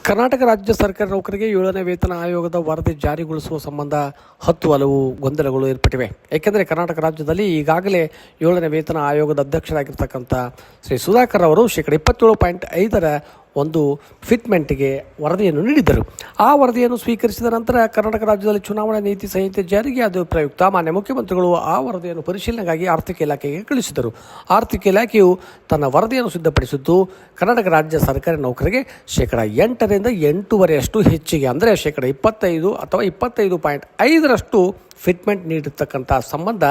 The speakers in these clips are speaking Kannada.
ಕರ್ನಾಟಕ ರಾಜ್ಯ ಸರ್ಕಾರಿ ನೌಕರರಿಗೆ 7ನೇ ವೇತನ ಆಯೋಗದ ವರದಿ ಜಾರಿಗೊಳಿಸುವ ಸಂಬಂಧ 10 ಹಲವು ಗೊಂದಲಗಳು ಏರ್ಪಟ್ಟಿವೆ. ಏಕೆಂದರೆ ಕರ್ನಾಟಕ ರಾಜ್ಯದಲ್ಲಿ ಈಗಾಗಲೇ 7ನೇ ವೇತನ ಆಯೋಗದ ಅಧ್ಯಕ್ಷರಾಗಿರ್ತಕ್ಕಂಥ ಶ್ರೀ ಸುಧಾಕರ್ ಅವರು 27.5ರ ಒಂದು ಫಿಟ್ಮೆಂಟ್ಗೆ ವರದಿಯನ್ನು ನೀಡಿದ್ದರು. ಆ ವರದಿಯನ್ನು ಸ್ವೀಕರಿಸಿದ ನಂತರ ಕರ್ನಾಟಕ ರಾಜ್ಯದಲ್ಲಿ ಚುನಾವಣಾ ನೀತಿ ಸಂಹಿತೆ ಜಾರಿಗೆ ಅದು ಪ್ರಯುಕ್ತ ಮಾನ್ಯ ಮುಖ್ಯಮಂತ್ರಿಗಳು ಆ ವರದಿಯನ್ನು ಪರಿಶೀಲನೆಗಾಗಿ ಆರ್ಥಿಕ ಇಲಾಖೆಗೆ ಕಳಿಸಿದರು. ಆರ್ಥಿಕ ಇಲಾಖೆಯು ತನ್ನ ವರದಿಯನ್ನು ಸಿದ್ಧಪಡಿಸಿದ್ದು ಕರ್ನಾಟಕ ರಾಜ್ಯ ಸರ್ಕಾರಿ ನೌಕರರಿಗೆ 8ರಿಂದ 8.5% ಹೆಚ್ಚಿಗೆ, ಅಂದರೆ 25 ಅಥವಾ 25.5ರಷ್ಟು ಫಿಟ್ಮೆಂಟ್ ನೀಡಿರ್ತಕ್ಕಂಥ ಸಂಬಂಧ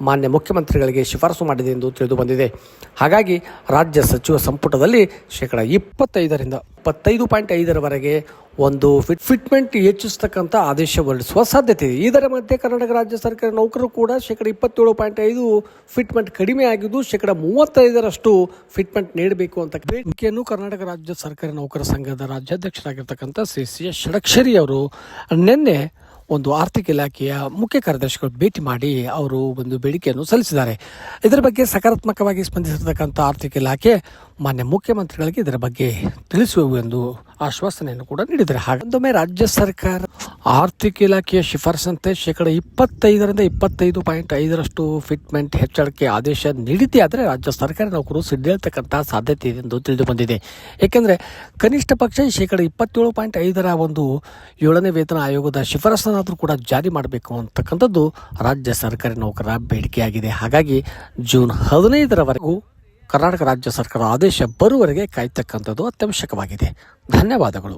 ಮಾನ್ಯ ಮುಖ್ಯಮಂತ್ರಿಗಳಿಗೆ ಶಿಫಾರಸು ಮಾಡಿದೆ ಎಂದು ತಿಳಿದು ಬಂದಿದೆ. ಹಾಗಾಗಿ ರಾಜ್ಯ ಸಚಿವ ಸಂಪುಟದಲ್ಲಿ 25ರಿಂದ 25.5ರವರೆಗೆ ಒಂದು ಫಿಟ್ಮೆಂಟ್ ಹೆಚ್ಚಿಸತಕ್ಕಂಥ ಆದೇಶ ಹೊರಡಿಸುವ ಸಾಧ್ಯತೆ ಇದೆ. ಇದರ ಮಧ್ಯೆ ಕರ್ನಾಟಕ ರಾಜ್ಯ ಸರ್ಕಾರಿ ನೌಕರರು ಕೂಡ 27.5 ಫಿಟ್ಮೆಂಟ್ ಕಡಿಮೆ ಆಗಿದ್ದು 35ರಷ್ಟು ಫಿಟ್ಮೆಂಟ್ ನೀಡಬೇಕು ಅಂತ ಬೇಡಿಕೆಯನ್ನು ಕರ್ನಾಟಕ ರಾಜ್ಯ ಸರ್ಕಾರಿ ನೌಕರ ಸಂಘದ ರಾಜ್ಯಾಧ್ಯಕ್ಷರಾಗಿರ್ತಕ್ಕಂಥ ಸಿ ಷಡಕ್ಷರಿ ಅವರು ನಿನ್ನೆ ಒಂದು ಆರ್ಥಿಕ ಇಲಾಖೆಯ ಮುಖ್ಯ ಕಾರ್ಯದರ್ಶಿಗಳು ಭೇಟಿ ಮಾಡಿ ಅವರು ಒಂದು ಬೇಡಿಕೆಯನ್ನು ಸಲ್ಲಿಸಿದ್ದಾರೆ. ಇದರ ಬಗ್ಗೆ ಸಕಾರಾತ್ಮಕವಾಗಿ ಸ್ಪಂದಿಸಿರ್ತಕ್ಕಂಥ ಆರ್ಥಿಕ ಇಲಾಖೆ ಮಾನ್ಯ ಮುಖ್ಯಮಂತ್ರಿಗಳಿಗೆ ಇದರ ಬಗ್ಗೆ ತಿಳಿಸುವೆವು ಎಂದು ಆಶ್ವಾಸನೆಯನ್ನು ಕೂಡ ನೀಡಿದ್ದಾರೆ. ಹಾಗೊಂದೊಮ್ಮೆ ರಾಜ್ಯ ಸರ್ಕಾರ ಆರ್ಥಿಕ ಇಲಾಖೆಯ ಶಿಫಾರಸಂತೆ 25ರಿಂದ 25.5ರಷ್ಟು ಫಿಟ್ಮೆಂಟ್ ಹೆಚ್ಚಳಕ್ಕೆ ಆದೇಶ ನೀಡಿದ್ದೇ ಆದರೆ ರಾಜ್ಯ ಸರ್ಕಾರಿ ನೌಕರರು ಸಿಡಿಯತಕ್ಕಂಥ ಸಾಧ್ಯತೆ ಇದೆ ಎಂದು ತಿಳಿದು ಬಂದಿದೆ. ಏಕೆಂದರೆ ಕನಿಷ್ಠ ಪಕ್ಷ 27.5ರ ಒಂದು 7ನೇ ವೇತನ ಆಯೋಗದ ಶಿಫಾರಸನ್ನಾದರೂ ಕೂಡ ಜಾರಿ ಮಾಡಬೇಕು ಅಂತಕ್ಕಂಥದ್ದು ರಾಜ್ಯ ಸರ್ಕಾರಿ ನೌಕರರ ಬೇಡಿಕೆಯಾಗಿದೆ. ಹಾಗಾಗಿ ಜೂನ್ 15ರವರೆಗೂ ಕರ್ನಾಟಕ ರಾಜ್ಯ ಸರ್ಕಾರ ಆದೇಶ ಬರುವವರೆಗೆ ಕಾಯ್ತಕ್ಕಂಥದ್ದು ಅತ್ಯವಶ್ಯಕವಾಗಿದೆ. ಧನ್ಯವಾದಗಳು.